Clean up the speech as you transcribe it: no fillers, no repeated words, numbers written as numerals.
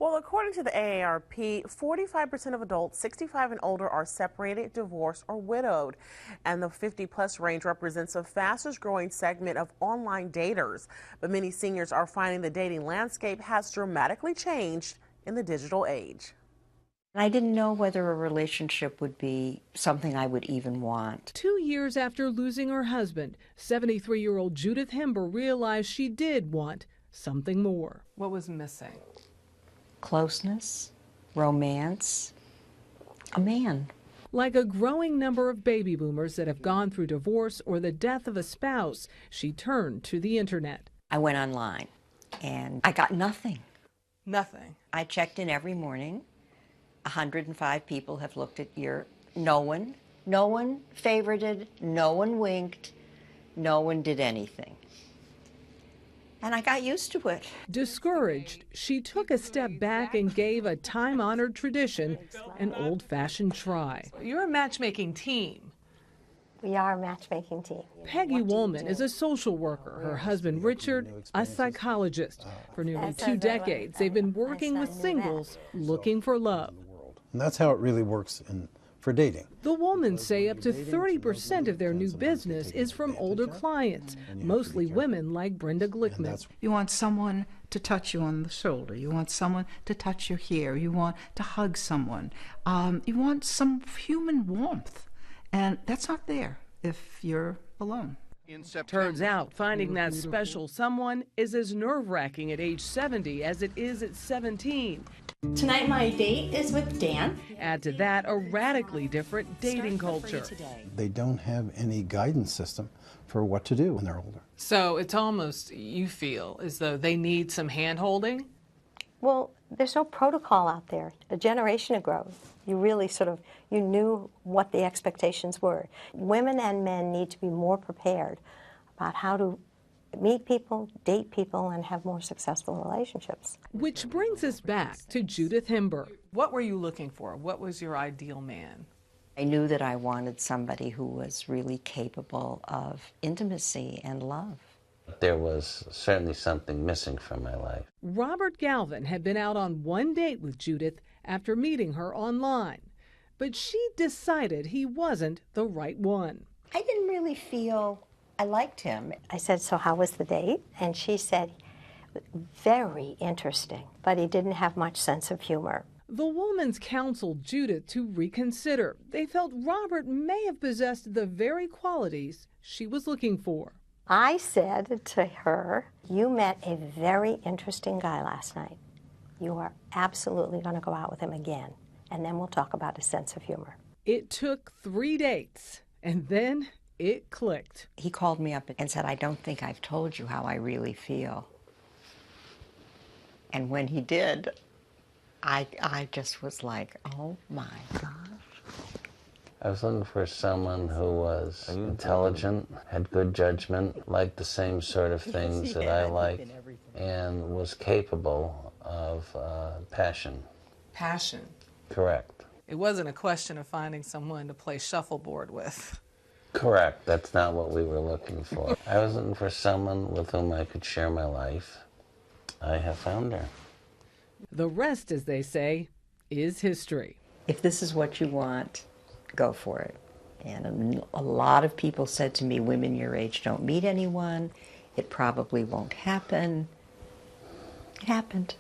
Well, according to the AARP, 45% of adults 65 and older are separated, divorced, or widowed. And the 50-plus range represents the fastest growing segment of online daters. But many seniors are finding the dating landscape has dramatically changed in the digital age. I didn't know whether a relationship would be something I would even want. 2 years after losing her husband, 73-year-old Judith Hember realized she did want something more. What was missing? Closeness, romance, a man. Like a growing number of baby boomers that have gone through divorce or the death of a spouse, she turned to the internet. I went online and I got nothing. Nothing. I checked in every morning. 105 people have looked at your... No one favorited, no one winked, no one did anything. And I got used to it. Discouraged, she took a step back and gave a time-honored tradition an old-fashioned try. You're a matchmaking team. We are a matchmaking team. Peggy Woolman is a social worker. Her husband, Richard, a psychologist. For nearly 2 decades, they've been working with singles looking for love. And that's how it really works for dating. The Woolmans say up to 30% of their new business is from older clients, mostly women like Brenda Glickman. You want someone to touch you on the shoulder. You want someone to touch your hair. You want to hug someone. You want some human warmth. And that's not there if you're alone. Turns out finding that special someone is as nerve-wracking at age 70 as it is at 17. Tonight my date is with Dan. Add to that a radically different dating culture. They don't have any guidance system for what to do when they're older. So it's almost, you feel, as though they need some hand-holding? Well, there's no protocol out there. A generation ago, you really you knew what the expectations were. Women and men need to be more prepared about how to meet people, date people, and have more successful relationships. Which brings us back to Judith Hember. What were you looking for? What was your ideal man? I knew that I wanted somebody who was really capable of intimacy and love. There was certainly something missing from my life. Robert Galvin had been out on one date with Judith after meeting her online, but she decided he wasn't the right one. I didn't really feel I liked him. I said, so how was the date? And she said, very interesting, but he didn't have much sense of humor. The Woolmans counseled Judith to reconsider. They felt Robert may have possessed the very qualities she was looking for. I said to her, you met a very interesting guy last night. You are absolutely going to go out with him again, and then we'll talk about his sense of humor. It took 3 dates, and then it clicked. He called me up and said, I don't think I've told you how I really feel. And when he did, I just was like, oh my gosh. I was looking for someone who was intelligent, had good judgment, liked the same sort of things that I like, and was capable of passion. Passion. Correct. It wasn't a question of finding someone to play shuffleboard with. Correct. That's not what we were looking for. I was looking for someone with whom I could share my life. I have found her. The rest, as they say, is history. If this is what you want, go for it. And a lot of people said to me, women your age don't meet anyone. It probably won't happen. It happened.